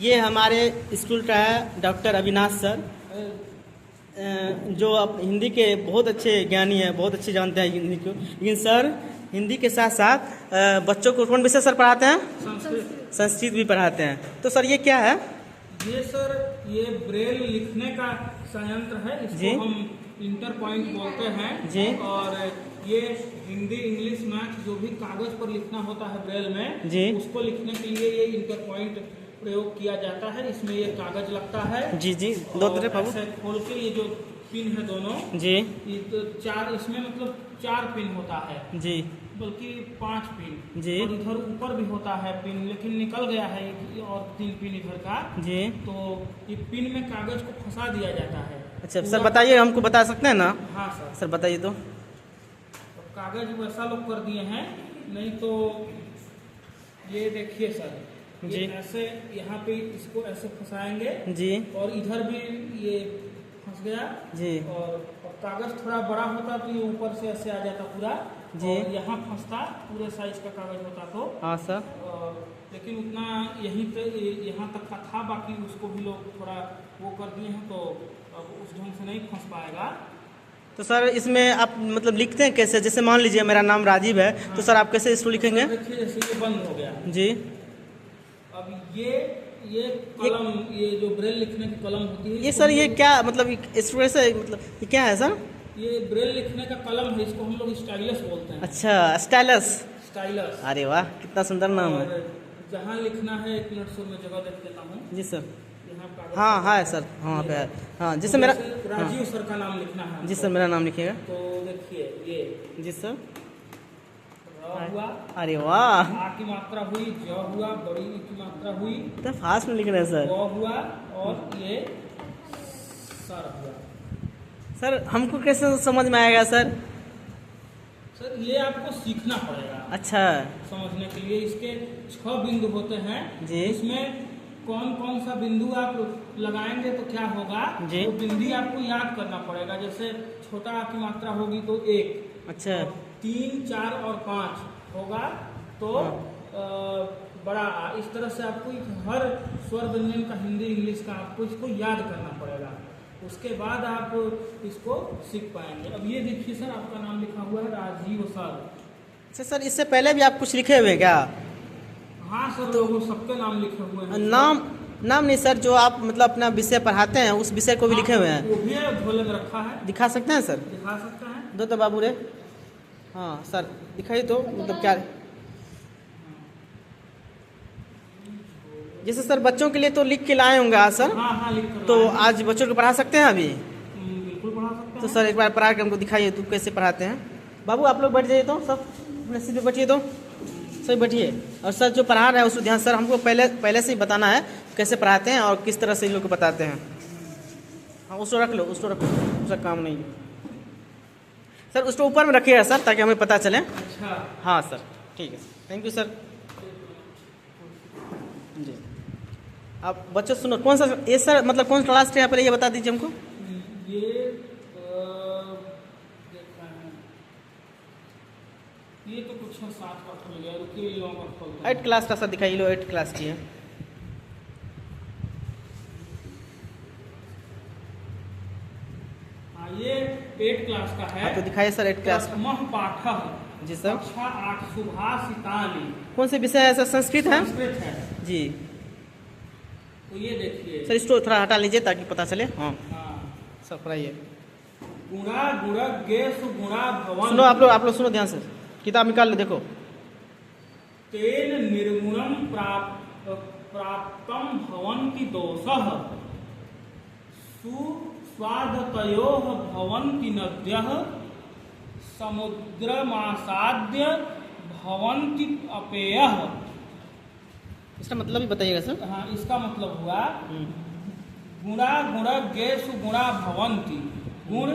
ये हमारे स्कूल का है डॉक्टर अविनाश सर, जो अब हिंदी के बहुत अच्छे ज्ञानी हैं, बहुत अच्छे जानते हैं हिंदी को। लेकिन सर हिंदी के साथ साथ बच्चों को कौन विषय सर पढ़ाते हैं? संस्कृत भी पढ़ाते हैं। तो सर ये क्या है? ये सर ये ब्रेल लिखने का संयंत्र है, इसको हम इंटर पॉइंट बोलते हैं जी। और ये हिंदी इंग्लिश मैथ जो भी कागज पर लिखना होता है ब्रेल में जी, उसको लिखने के लिए ये इंटर पॉइंट प्रयोग किया जाता है। इसमें ये कागज लगता है जी जी, दो तरफ ऐसे खोल के ये जो पिन है दोनों जी, ये तो चार, इसमें मतलब 4 पिन होता है जी, बल्कि 5 पिन जी, और इधर ऊपर भी होता है पिन, लेकिन निकल गया है और 3 पिन इधर का जी। तो ये पिन में कागज को फंसा दिया जाता है। अच्छा सर बताइए, हमको बता सकते हैं ना? हाँ सर, सर बताइए तो। कागज वैसा लोग कर दिए हैं, नहीं तो ये देखिए सर, जी, ये ऐसे यहाँ पे इसको ऐसे फंसाएंगे जी, और इधर भी ये फंस गया जी, और कागज थोड़ा बड़ा होता तो ये ऊपर से ऐसे आ जाता पूरा जी, और यहाँ फंसता पूरे साइज का कागज होता तो। हाँ सर। लेकिन उतना यहीं पे यहाँ तक का था, बाकी उसको भी लोग थोड़ा वो कर दिए हैं तो अब उस ढंग से नहीं फंस पाएगा। तो सर इसमें आप मतलब लिखते हैं कैसे? जैसे मान लीजिए मेरा नाम राजीव है, हाँ। तो सर आप कैसे इसको लिखेंगे? देखिए जैसे ये बंद हो गया, जी, अब ये कलम, ये जो ब्रेल लिखने की कलम होती है, ये सर ये क्या मतलब स्टूडेंट से मतलब ये क्या है सर? ये ब्रेल लिखने का कलम है, इसको हम लोग स्टाइलस बोलते हैं। अच्छा, स्टाइलस। स्टाइलस। अरे वाह, कितना सुंदर नाम है। और जहाँ लिखना है 1 मिनट से मैं जगह देख लेता हूँ। जी सर। यहाँ कागज हाँ हाँ सर, हाँ पे है। हाँ जैसे मेरा राजीव सर का नाम लिखना है। जी सर, मेरा नाम लिखिएगा। तो देखिए ये जी सर। र हुआ, अरे वाह, आ की मात्रा हुई, ज हुआ, बड़ी ई की मात्रा हुई, इतना फास्ट में लिख रहे हैं सर। ग हुआ और ये सर हुआ। सर हमको कैसे समझ में आएगा सर? सर ये आपको सीखना पड़ेगा अच्छा समझने के लिए। इसके 6 बिंदु होते हैं जी। इसमें कौन कौन सा बिंदु आप लगाएंगे तो क्या होगा, जी। तो बिंदु आपको याद करना पड़ेगा। जैसे छोटा आ की मात्रा होगी तो 1, अच्छा, 3, 4 और 5 होगा तो बड़ा आ। इस तरह से आपको हर स्वर व्यंजन का हिंदी इंग्लिश का आपको इसको याद करना पड़ेगा, उसके बाद आप इसको सीख पाएंगे। अब ये देखिए सर, आपका नाम लिखा हुआ है राजीव सर। अच्छा सर इससे पहले भी आप कुछ लिखे हुए हैं क्या? हाँ सर, लोगों सबके नाम लिखे हुए हैं। नाम नहीं सर, जो आप मतलब अपना विषय पढ़ाते हैं उस विषय को भी लिखे हुए हैं? वो भी झोले में रखा है, दिखा सकते हैं सर? दिखा सकते हैं। दो तो बाबू रे। हाँ सर दिखाइए तो, मतलब क्या जैसे सर बच्चों के लिए तो लिख के लाए होंगे आज सर। हाँ हाँ, लिख कर तो लाए हैं। आज बच्चों को पढ़ा सकते हैं अभी? बिल्कुल पढ़ा सकते तो हैं। सर एक बार पढ़ा के हमको दिखाइए तो कैसे पढ़ाते हैं। बाबू आप लोग बैठ जाइए तो, सब अपने सीट पे बैठिए तो, सही बैठिए। और सर जो पढ़ा रहे हैं उसको ध्यान, सर हमको पहले से ही बताना है कैसे पढ़ाते हैं और किस तरह से इन लोग को बताते हैं। हाँ उसको रख लो, उसको रख लो, उसका काम नहीं है सर। उसको ऊपर में रखिएगा सर ताकि हमें पता चले। अच्छा हाँ सर, ठीक है, थैंक यू सर। जी आप बच्चों सुनो, कौन सा ये सर मतलब कौन सा क्लास है यहाँ पर, ये बता दीजिए हमको। ये देखा है, ये तो कुछ 7 का खुल गया, रुकिए ये लोगों का खोलते हैं। 8 क्लास का सर दिखाइए लो, 8 क्लास की है। हाँ ये 8 क्लास का है। आप तो दिखाइए सर 8 क्लास का। प्रथमः पाठः, जी सर। कक्षा 8 सुभाषितानि। कौन से विषय है सर? संस्कृत है संस्कृत है। जी। तो ये देखिए सर इसको थोड़ा हटा लीजिए ताकि पता चले। हाँ हाँ, सर पढ़ाइए। गुणा गुणज्ञे सुगुणा भवन। सुनो आप लोग सुनो ध्यान से, किताब निकाल लो देखो। तेन निर्गुणम प्राप्तम भवन्ति दोषः, सुस्वादतयोः भवन्ति नद्यः, समुद्रमासाद्य भवन्ति अपेयः। इसका मतलब भी बताइएगा सर। हाँ, इसका मतलब हुआ गुणा गुणज्ञे सुगुणा भवन्ति। गुण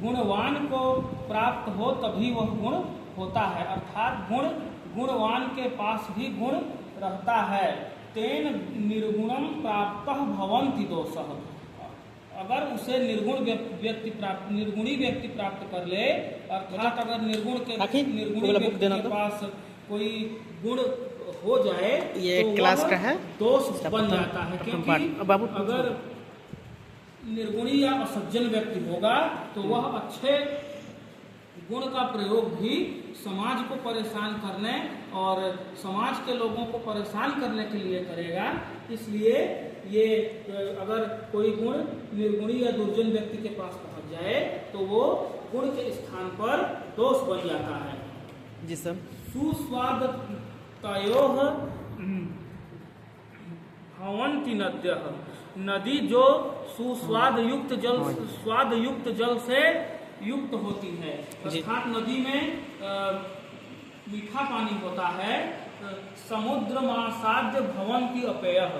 गुणवान को प्राप्त हो तभी वह गुण होता है, अर्थात गुणवान के पास भी गुण रहता है। तेन निर्गुणम प्राप्त भवन्ति दोषः, अगर उसे निर्गुणी व्यक्ति प्राप्त कर ले, अर्थात अगर निर्गुण के पास कोई गुण हो जाए ये तो क्लास वह का है दोष इसका बन प्रथम- जाता है, प्रथम क्योंकि पाठ। अब बाबू अगर निर्गुणी या असज्जन व्यक्ति होगा तो वह अच्छे गुण का प्रयोग भी समाज को परेशान करने और समाज के लोगों को परेशान करने के लिए करेगा। इसलिए ये अगर कोई गुण निर्गुणी या दुर्जन व्यक्ति के पास पहुंच जाए तो वो गुण के स्थान पर दोष बन जाता है। जी सर। सुस्वाद तयोः भवन्ति नद्यः, नदी जो सुस्वाद युक्त जल, स्वाद युक्त जल से युक्त होती है, अर्थात नदी में मीठा पानी होता है। समुद्र मासाद्य भवन्ति अपेयः,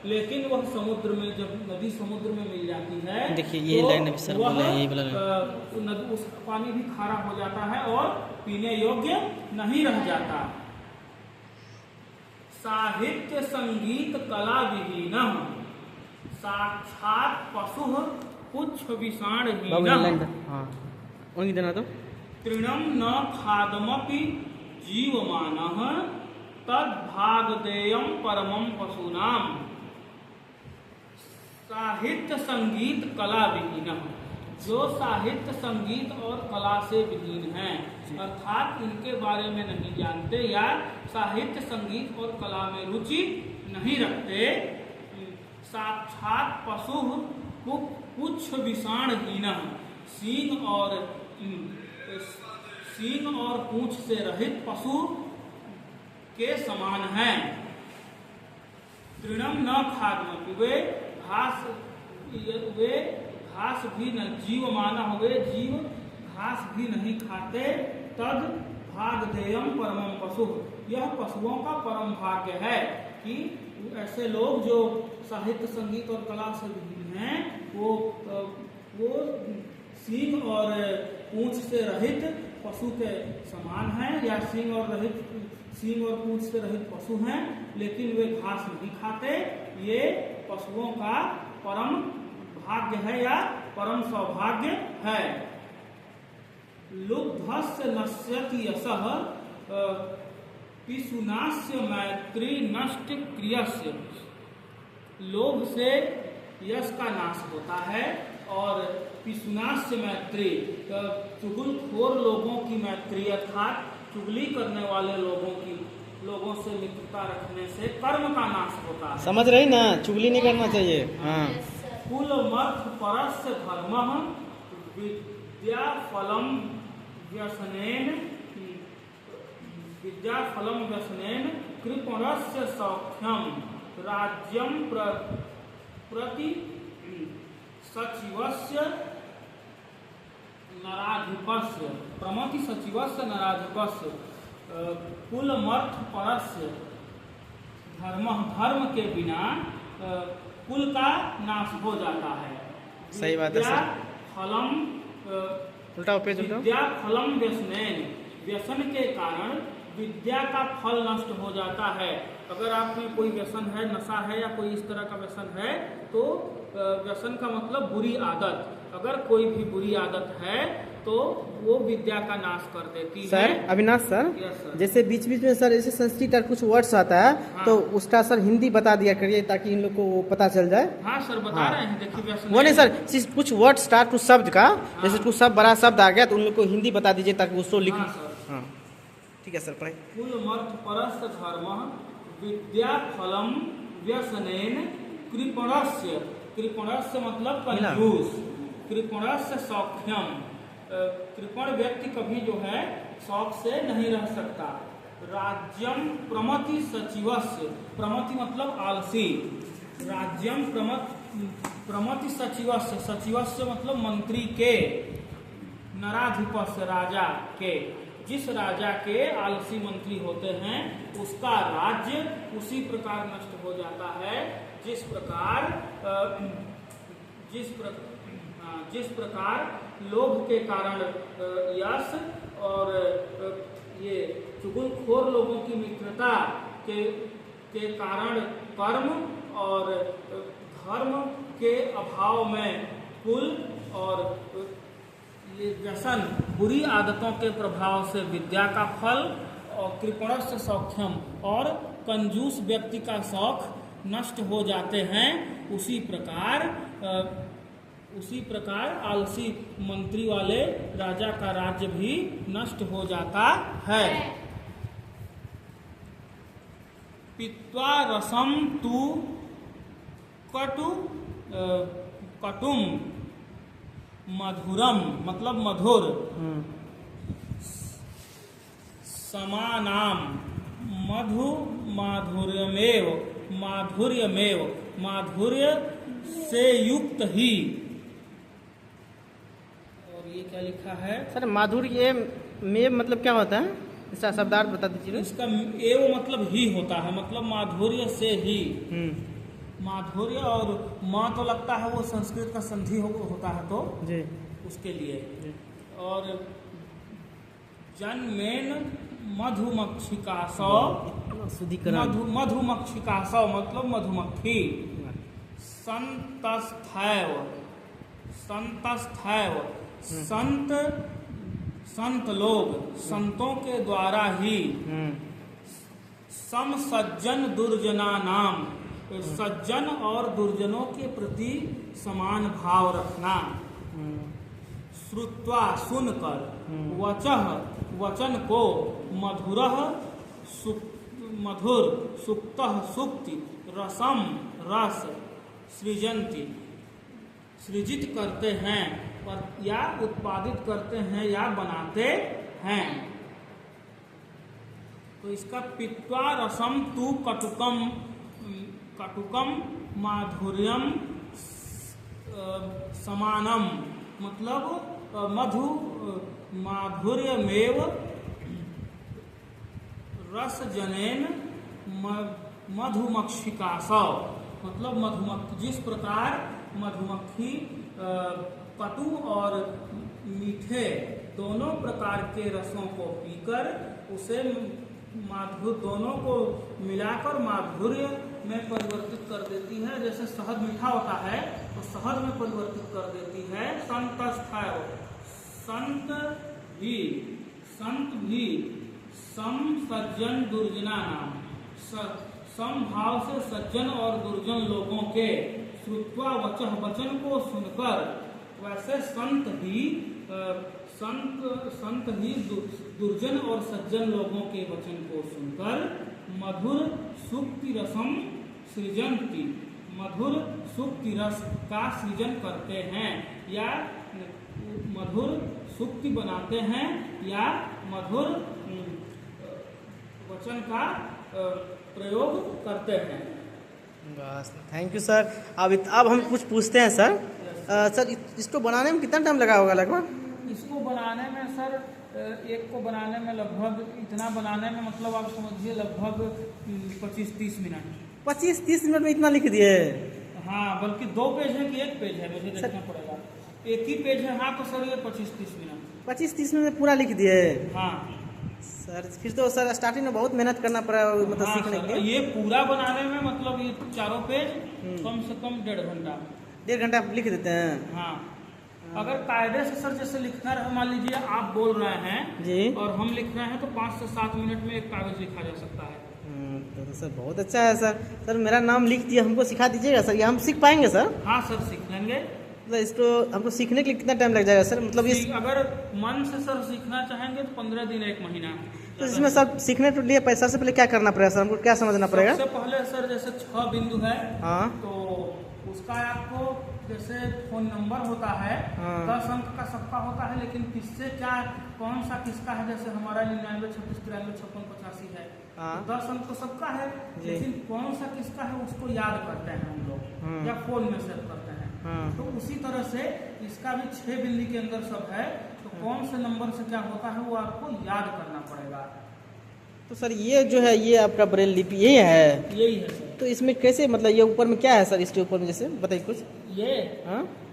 लेकिन वह समुद्र में, जब नदी समुद्र में मिल जाती है, देखिए ये लाइन अभी सर बोले, यही बोला उस पानी भी खारा हो जाता है और पीने योग्य नहीं रह जाता। साहित्य संगीत कला विहीनः, साक्षात पशुः पुच्छ विषाणहीनः, हाँ उनकी देना तो तृणम न खादमपि जीवमानः, तद्भागदेयं परमं पशूनाम। साहित्य संगीत कला विहीनः, जो साहित्य संगीत और कला से विहीन हैं, अर्थात इनके बारे में नहीं जानते या साहित्य संगीत और कला में रुचि नहीं रखते, साक्षात पशु पुच्छ विषाणहीनः, सींग और पूंछ से रहित पशु के समान हैं। तृणम न खादमपि, वे घास भी न, जीवमाना हुए जीव घास भी नहीं खाते। तद भागधेयम परमं पशु, यह पशुओं का परम भाग्य है कि ऐसे लोग जो साहित्य संगीत और कला से विहीन हैं, वो सींग और पूंछ से रहित पशु के समान हैं, या सींग और पूंछ से रहित पशु हैं, लेकिन वे घास नहीं खाते। ये पशुओं का परम भाग्य है या परम सौभाग्य है। लुब्धस्य नश्यति यशः, पिशुनास्य मैत्री नष्ट क्रियस्य, लोभ से यश का नाश होता है और पिशुनास्य मैत्री, चुगलखोर लोगों की मैत्री अर्थात चुगली करने वाले लोगों से मित्रता रखने से कर्म का नाश होता है। समझ रही ना, चुगली नहीं करना चाहिए। हाँ। कुलमर्थ परस्य धर्मः, विद्याफलम व्यसनेन कृपणस्य सौख्यम, राज्यं प्रति सचिवस्य नराधिपस्य, प्रमति सचिवस्य नराधिपस्य। कुलमर्थ परस्य धर्मः, धर्म के बिना कुल का नाश हो जाता है। सही बात है सर। फलम उल्टा पेज उल्टा। विद्या फलम व्यसनेन, व्यसन के कारण विद्या का फल नष्ट हो जाता है। अगर आप में कोई व्यसन है, नशा है या कोई इस तरह का व्यसन है, तो व्यसन का मतलब बुरी आदत, अगर कोई भी बुरी आदत है तो वो विद्या का नाश कर देती है। सर अविनाश सर, सर, जैसे बीच बीच में सर ऐसे संस्कृत और कुछ वर्ड्स आता है, हाँ। तो उसका सर हिंदी बता दिया करिए ताकि इन लोग को वो पता चल जाए। हाँ सर बता रहे हैं, देखिए व्यसन वो नहीं सर, कुछ वर्ड स्टार्ट कुछ शब्द का, जैसे कुछ शब्द बड़ा शब्द आ गया तो उन लोग को हिंदी बता दीजिए ताकि उसको लिख। हाँ सर, हाँ ठीक है सर, पढ़ाई। कुलमर्थ परस्य धर्मः, विद्या फलम व्यसनेन कृपणस्य, कृपणस्य मतलब कंजूस, कृपणस्य सौख्यम, कृपण व्यक्ति कभी जो है शौक से नहीं रह सकता। राज्यम प्रमति सचिवस्य, प्रमति मतलब आलसी, राज्यम प्रमति सचिवस्य, सचिवस्य मतलब मंत्री के, नराधिपस्य राजा के, जिस राजा के आलसी मंत्री होते हैं उसका राज्य उसी प्रकार नष्ट हो जाता है जिस प्रकार लोभ के कारण यश और ये चुगलखोर लोगों की मित्रता के कारण कर्म और धर्म के अभाव में कुल और ये व्यसन बुरी आदतों के प्रभाव से विद्या का फल और कृपणस्य सौख्यम और कंजूस व्यक्ति का शौक नष्ट हो जाते हैं, उसी प्रकार आलसी मंत्री वाले राजा का राज्य भी नष्ट हो जाता है। पित्वा रसम तु कटुम मधुरम मतलब मधुर, समानाम मधु माधुर्यमेव माधुर्य से युक्त ही। और ये क्या लिखा है सर? माधुर्य में मतलब क्या होता है, इसका शब्दार्थ बता दीजिए। इसका एव मतलब ही होता है, मतलब माधुर्य से ही। माधुर्य और माँ तो लगता है वो संस्कृत का संधि होता है तो जी उसके लिए जी। और जन्मेन मधुमक्षिकासौ शुद्धिकरण मधुमक्षिकासौ मतलब मधुमक्खी। संतस्थैव संत लोग संतों के द्वारा ही सम सज्जन दुर्जना नाम सज्जन और दुर्जनों के प्रति समान भाव रखना। श्रुत्वा सुनकर वचन को मधुर सुक्तः सुक्ति रसम रस सृजित करते हैं या उत्पादित करते हैं या बनाते हैं। तो इसका पित्वा रसम तु कटुकम माधुर्यम समानम मतलब माधुर्यमेव रसजनेन मधुमक्षिकासौ मतलब मधुमक्खी जिस प्रकार मधुमक्खी कटु और मीठे दोनों प्रकार के रसों को पीकर उसे दोनों को मिलाकर माधुर्य में परिवर्तित कर देती है। जैसे शहद मीठा होता है तो शहद में परिवर्तित कर देती है। संत भी सम सज्जन दुर्जना नाम समभाव से सज्जन और दुर्जन लोगों के श्रुत्वा वचन को सुनकर, वैसे संत ही दुर्जन और सज्जन लोगों के वचन को सुनकर मधुर सुक्ति रसम सृजंती मधुर सुक्ति रस का सृजन करते हैं या मधुर सुक्ति बनाते हैं या मधुर वचन का प्रयोग करते हैं। बस थैंक यू सर। अब हम कुछ पूछते हैं सर। सर इसको बनाने में कितना टाइम लगा होगा लगभग? इसको बनाने में सर एक को बनाने में लगभग इतना बनाने में मतलब आप समझिए लगभग 25-30 मिनट। 25-30 मिनट में इतना लिख दिए? हाँ, बल्कि 2 पेज है कि 1 पेज है मुझे देखना पड़ेगा। एक ही पेज है हाँ, तो सर ये 25-30 मिनट 25-30 मिनट में पूरा लिख दिए? हाँ सर फिर तो सर स्टार्टिंग में बहुत मेहनत करना पड़ा मतलब हाँ, सीखने के लिए। ये पूरा बनाने में मतलब ये 4 पेज कम से कम 1.5 घंटा 1.5 घंटा लिख देते हैं? हाँ। अगर कायदे से सर जैसे लिखना रहे, मान लीजिए आप बोल रहे हैं जी और हम लिख रहे हैं तो 5 से 7 मिनट में एक कागज लिखा जा सकता है। तो सर बहुत अच्छा है सर। सर मेरा नाम लिख दिया, हमको सिखा दीजिएगा सर? ये हम सीख पाएंगे सर? हाँ सर सीख लेंगे। मतलब इसको हमको सीखने के लिए कितना टाइम लग जाएगा सर? मतलब अगर मन से सर सीखना चाहेंगे तो 15 दिन 1 महीना। तो इसमें सर सीखने के लिए पैसा से पहले क्या करना पड़ेगा सर? हमको क्या समझना पड़ेगा? सबसे पहले सर जैसे 6 बिंदु है हाँ तो उसका आपको जैसे फोन नंबर होता है 10 अंक का सबका होता है, लेकिन किससे क्या कौन सा किसका है, जैसे हमारा 99 36 93 56 85 है तो 10 अंक तो सबका है, लेकिन कौन सा किसका है उसको याद करते हैं हम लोग या फोन में सेव करते हैं। तो उसी तरह से इसका भी 6 बिंदी के अंदर सब है, तो कौन से नंबर से क्या होता है वो आपको याद करना पड़ेगा। तो सर ये जो है ये आपका ब्रेल लिपि यही है? यही है सर। तो इसमें कैसे मतलब ये ऊपर में क्या है सर? इसके ऊपर में जैसे बताइए कुछ। ये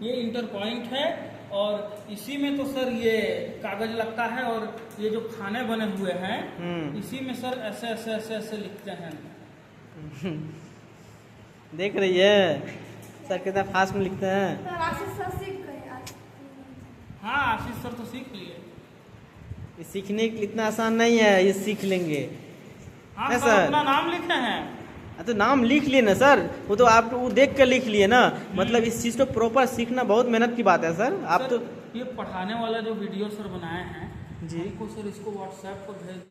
इंटर पॉइंट है और इसी में तो सर ये कागज लगता है और ये जो खाने बने हुए हैं इसी में सर ऐसे ऐसे ऐसे ऐसे लिखते हैं। देख रही है सर कितना फास्ट में लिखते हैं। हाँ आशीष सर तो सीख लिए। ये सीखने के लिए इतना आसान नहीं है, ये सीख लेंगे। हाँ है सर, सर? अपना नाम लिखे हैं। तो नाम लिख लिए ना सर, वो तो आप वो देख कर लिख लिए ना। मतलब इस चीज़ को प्रॉपर सीखना बहुत मेहनत की बात है सर। आप सर, तो ये पढ़ाने वाला जो वीडियो सर बनाए हैं जी। हमको सर इसको व्हाट्सएप पर भेज